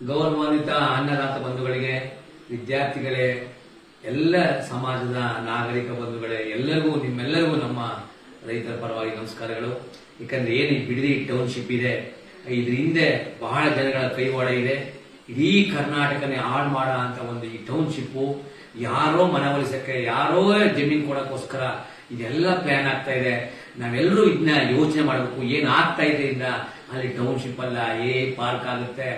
ಗೌರವಾನ್ವಿತ ಅನ್ನದಾತ ಬಂಧುಗಳಿಗೆ, ವಿದ್ಯಾರ್ಥಿಗಳೇ, ಎಲ್ಲ ಸಮಾಜದ ನಾಗರಿಕ ಬಂಧುಗಳೇ, ನಿಮ್ಮೆಲ್ಲರಿಗೂ ನಮ್ಮ ರೈತರ ಪರವಾಗಿ ನಮಸ್ಕಾರಗಳು. ಯಾಕಂದ್ರೆ ಏನು ಈ ಬಿಡದಿ ಟೌನ್ಶಿಪ್ ಇದೆ, ಇದ್ರ ಹಿಂದೆ ಬಹಳ ಜನಗಳ ಕೈವಾಡ ಇದೆ. ಇಡೀ ಕರ್ನಾಟಕನೇ ಹಾಳು ಮಾಡ ಅಂತ ಒಂದು ಈ ಟೌನ್ಶಿಪ್ ಯಾರೋ ಮನವೊಲಿಸಕ್ಕೆ, ಯಾರೋ ಜಮೀನ್ ಕೊಡಕ್ಕೋಸ್ಕರ ಇದೆಲ್ಲ ಪ್ಲಾನ್ ಆಗ್ತಾ ಇದೆ. ನಾವೆಲ್ಲರೂ ಇದನ್ನ ಯೋಚನೆ ಮಾಡಬೇಕು. ಏನ್ ಆಗ್ತಾ ಇದೆ ಇಂದ ಅಲ್ಲಿ ಟೌನ್ಶಿಪ್ ಅಲ್ಲ, ಪಾರ್ಕ್ ಆಗುತ್ತೆ,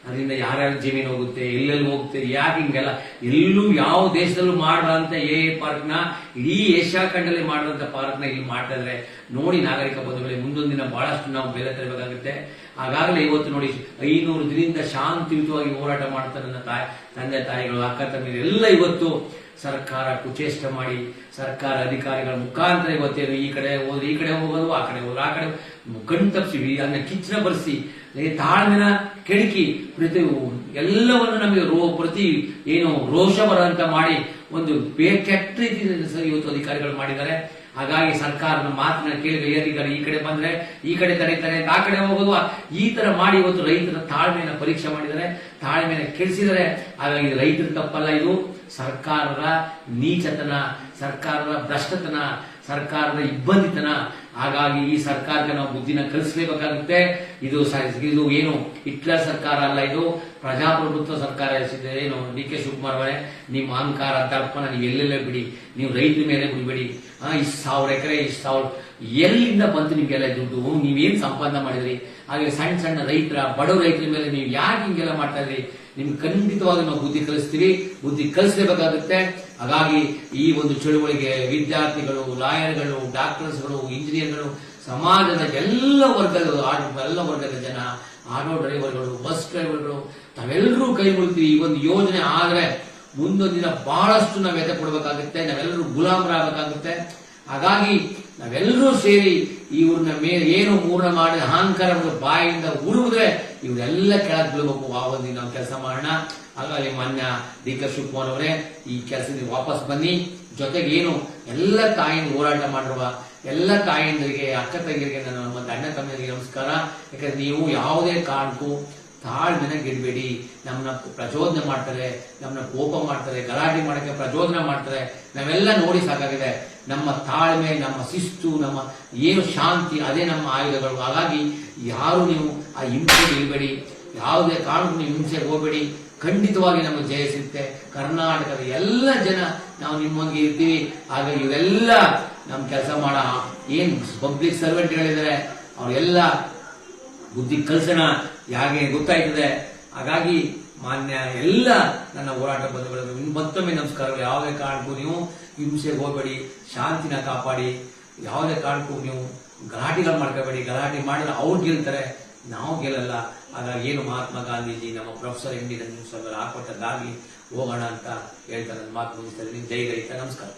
ಅದರಿಂದ ಯಾರ್ಯಾರು ಜಮೀನು ಹೋಗುತ್ತೆ, ಎಲ್ಲೆಲ್ಲಿ ಹೋಗುತ್ತೆ, ಯಾಕೆ ಹಿಂಗೆಲ್ಲ ಎಲ್ಲೂ ಯಾವ ದೇಶದಲ್ಲೂ ಮಾಡದಂತ ಪಾರ್ಕ್ ನ ಇಡೀ ಏಷ್ಯಾ ಖಂಡದಲ್ಲಿ ಮಾಡದಂತ ಪಾರ್ಕ್ ನ ಇಲ್ಲಿ ಮಾಡ್ತಾ ಇದ್ರೆ ನೋಡಿ ನಾಗರಿಕ ಬಂಧುಗಳಿಗೆ, ಮುಂದೊಂದು ದಿನ ಬಹಳಷ್ಟು ನಾವು ಬೆಲೆ ತರಬೇಕಾಗುತ್ತೆ. ಹಾಗಾಗಲೇ ಇವತ್ತು ನೋಡಿ 500 ದಿನದಿಂದ ಶಾಂತಿಯುತವಾಗಿ ಹೋರಾಟ ಮಾಡ್ತಾರೆ ನನ್ನ ತಂದೆ ತಾಯಿಗಳು, ಅಕ್ಕ ತಂಗಿರು ಎಲ್ಲ ಇವತ್ತು ಸರ್ಕಾರ ಕುಚೇಷ್ಟ ಮಾಡಿ, ಸರ್ಕಾರ ಅಧಿಕಾರಿಗಳ ಮುಖಾಂತರ ಇವತ್ತೇನು ಈ ಕಡೆ ಹೋದ್ರೆ ಈ ಕಡೆ ಹೋಗೋದು, ಆ ಕಡೆ ಹೋದ್ರೆ ಆ ಕಡೆ ಕಣ್ ತಪ್ಪಿಸಿ, ಅದನ್ನ ಕಿಚ್ಚನ ಬರೆಸಿ, ತಾಳ್ಮೆನ ಕೆಣಕಿ ಪ್ರತಿ ಎಲ್ಲವನ್ನು ನಮಗೆ ಪ್ರತಿ ರೋಷ ಬರಂತ ಮಾಡಿ ಒಂದು ಕೆಟ್ಟ ರೀತಿಯಲ್ಲಿ ಇವತ್ತು ಅಧಿಕಾರಿಗಳು ಮಾಡಿದ್ದಾರೆ. ಹಾಗಾಗಿ ಸರ್ಕಾರದ ಮಾತಿನ ಕೇಳಿ ಈ ಕಡೆ ಬಂದ್ರೆ ಈ ಕಡೆ ತಡೀತಾರೆ, ಆ ಕಡೆ ಹೋಗೋದು, ಈ ತರ ಮಾಡಿ ಇವತ್ತು ರೈತರ ತಾಳ್ಮೆಯನ್ನು ಪರೀಕ್ಷೆ ಮಾಡಿದ್ದಾರೆ, ತಾಳ್ಮೆಯನ್ನು ಕೆಡಿಸಿದ್ದಾರೆ. ಹಾಗಾಗಿ ರೈತರ ತಪ್ಪಲ್ಲ, ಇದು ಸರ್ಕಾರದ ನೀಚತನ, ಸರ್ಕಾರದ ಭ್ರಷ್ಟತನ, ಸರ್ಕಾರದ ಇಬ್ಬಂದಿತನ. ಹಾಗಾಗಿ ಈ ಸರ್ಕಾರಕ್ಕೆ ನಾವು ಬುದ್ಧಿನ ಕಲಿಸಲೇಬೇಕಾಗುತ್ತೆ. ಇದು ಏನು ಹಿಟ್ಲರ್ ಸರ್ಕಾರ ಅಲ್ಲ, ಇದು ಪ್ರಜಾಪ್ರಭುತ್ವ ಸರ್ಕಾರ. ಏನು ಡಿ.ಕೆ. ಶಿವಕುಮಾರ್ ಅವರೇ, ನಿಮ್ಮ ಅಹಂಕಾರ ದರ್ಪಣ ನೀವು ಎಲ್ಲೆಲ್ಲ ಬಿಡಿ, ನೀವು ರೈತರ ಮೇಲೆ ಬಿಡಬೇಡಿ. 1000 ಎಕರೆ 1000 ಎಲ್ಲಿಂದ ಬಂತು ನಿಮ್ಗೆಲ್ಲ ದುಡ್ಡು? ನೀವೇನ್ ಸಂಪಾದನೆ ಮಾಡಿದ್ರಿ? ಹಾಗೆ ಸಣ್ಣ ಸಣ್ಣ ರೈತರ, ಬಡವ ರೈತರ ಮೇಲೆ ನೀವು ಯಾಕೆ ಹಿಂಗೆಲ್ಲ ಮಾಡ್ತಾ ಇದ್ರಿ? ನಿಮ್ಗೆ ಖಂಡಿತವಾಗಿ ನಾವು ಬುದ್ಧಿ ಕಲಿಸ್ತೀವಿ, ಬುದ್ಧಿ ಕಲಿಸಲೇಬೇಕಾಗುತ್ತೆ. ಹಾಗಾಗಿ ಈ ಒಂದು ಚಳುವಳಿಗೆ ವಿದ್ಯಾರ್ಥಿಗಳು, ಲಾಯರ್ಗಳು, ಡಾಕ್ಟರ್ಸ್ಗಳು, ಇಂಜಿನಿಯರ್ಗಳು, ಸಮಾಜದ ಎಲ್ಲ ವರ್ಗದ ಜನ, ಆಟೋ ಡ್ರೈವರ್ಗಳು, ಬಸ್ ಡ್ರೈವರ್ಗಳು ತಾವೆಲ್ಲರೂ ಕೈ ಮುಳ್ತೀವಿ. ಈ ಒಂದು ಯೋಜನೆ ಆದ್ರೆ ಮುಂದೊಂದು ದಿನ ಬಹಳಷ್ಟು ನಾವು ಎದೆ ಕೊಡಬೇಕಾಗುತ್ತೆ, ನಾವೆಲ್ಲರೂ ಗುಲಾಮರಾಗಬೇಕಾಗುತ್ತೆ. ಹಾಗಾಗಿ ನಾವೆಲ್ಲರೂ ಸೇರಿ ಇವ್ರನ್ನ ಏನು ಮೂರ್ಣ ಮಾಡಿ ಅಹಂಕಾರ ಬಾಯಿಂದ ಉರುವುದ್ರೆ ಇವರೆಲ್ಲ ಕೆಳಗೆ ಬೀಳ್ಬೇಕು. ಆ ಒಂದು ನಾವು ಕೆಲಸ ಮಾಡೋಣ. ಹಾಗಾಗಿ ಮಾನ್ಯ ಡಿ.ಕೆ. ಶಿವಕುಮಾರ್ ಅವರೇ, ಈ ಕೆಲಸದಿಂದ ವಾಪಸ್ ಬನ್ನಿ. ಜೊತೆಗೆ ಏನು ಎಲ್ಲ ತಾಯಿಯಿಂದ ಹೋರಾಟ ಮಾಡಿರುವ ಎಲ್ಲ ತಾಯಿಯಂದರಿಗೆ, ಅಕ್ಕ ತಂಗಿಯರಿಗೆ, ನನ್ನ ಮತ್ತೆ ಅಣ್ಣ ತಮ್ಮರಿಗೆ ನಮಸ್ಕಾರ. ಯಾಕಂದ್ರೆ ನೀವು ಯಾವುದೇ ಕಾರಣಕ್ಕೂ ತಾಳ್ಮೆನ ಗೆಡಬೇಡಿ. ನಮ್ಮನ್ನ ಪ್ರಚೋದನೆ ಮಾಡ್ತಾರೆ, ನಮ್ಮನ್ನ ಕೋಪ ಮಾಡ್ತಾರೆ, ಗಲಾಟೆ ಮಾಡಕ್ಕೆ ಪ್ರಚೋದನೆ ಮಾಡ್ತಾರೆ. ನಾವೆಲ್ಲ ನೋಡಿ ಸಾಕಾಗಿದೆ. ನಮ್ಮ ತಾಳ್ಮೆ, ನಮ್ಮ ಶಿಸ್ತು, ನಮ್ಮ ಏನು ಶಾಂತಿ, ಅದೇ ನಮ್ಮ ಆಯುಧಗಳು. ಹಾಗಾಗಿ ಯಾರು ನೀವು ಆ ಹಿಂಸೆಗೆ ಇರಬೇಡಿ, ಯಾವುದೇ ಕಾರಣಕ್ಕೂ ನೀವು ಹಿಂಸೆಗೆ ಹೋಗಬೇಡಿ. ಖಂಡಿತವಾಗಿ ನಮಗೆ ಜಯ ಸಿಗುತ್ತೆ. ಕರ್ನಾಟಕದ ಎಲ್ಲ ಜನ ನಾವು ನಿಮ್ಮೊಂದಿಗೆ ಇರ್ತೀವಿ. ಹಾಗಾಗಿ ಇವೆಲ್ಲ ನಮ್ ಕೆಲಸ ಮಾಡ ಏನ್ ಪಬ್ಲಿಕ್ ಸರ್ವೆಂಟ್ಗಳಿದ್ದಾರೆ ಅವರೆಲ್ಲ ಬುದ್ಧಿ ಕಲ್ಸೋಣ, ಯಾಕೆ ಗೊತ್ತಾಯ್ತದೆ. ಹಾಗಾಗಿ ಮಾನ್ಯ ಎಲ್ಲ ನನ್ನ ಹೋರಾಟ ಬಂಧುಗಳು ಮತ್ತೊಮ್ಮೆ ನಮಸ್ಕಾರಗಳು. ಯಾವುದೇ ಕಾರಣಕ್ಕೂ ನೀವು ಹಿಂಸೆಗೆ ಹೋಗಬೇಡಿ, ಶಾಂತಿನ ಕಾಪಾಡಿ. ಯಾವುದೇ ಕಾರಣಕ್ಕೂ ನೀವು ಗಲಾಟೆಗಳು ಮಾಡ್ಕೋಬೇಡಿ. ಗಲಾಟೆ ಮಾಡಿದ್ರೆ ಅವ್ರು ಗೆಲ್ತಾರೆ, ನಾವು ಗೆಲ್ಲಲ್ಲ. ಹಾಗಾಗಿ ಏನು ಮಹಾತ್ಮ ಗಾಂಧೀಜಿ, ನಮ್ಮ ಪ್ರೊಫೆಸರ್ ಎಂ ಡಿ ರಂಜನ್ ಸ್ವಾಮಿ ಹಾಕೊಟ್ಟ ದಾರಿ ಹೋಗೋಣ ಅಂತ ಹೇಳ್ತಾರೆ. ನನ್ನ ಮಾತು ಮುಗಿಸ್ತಾ ಇದ್ದೀನಿ. ಜೈ ರೈತ, ನಮಸ್ಕಾರ.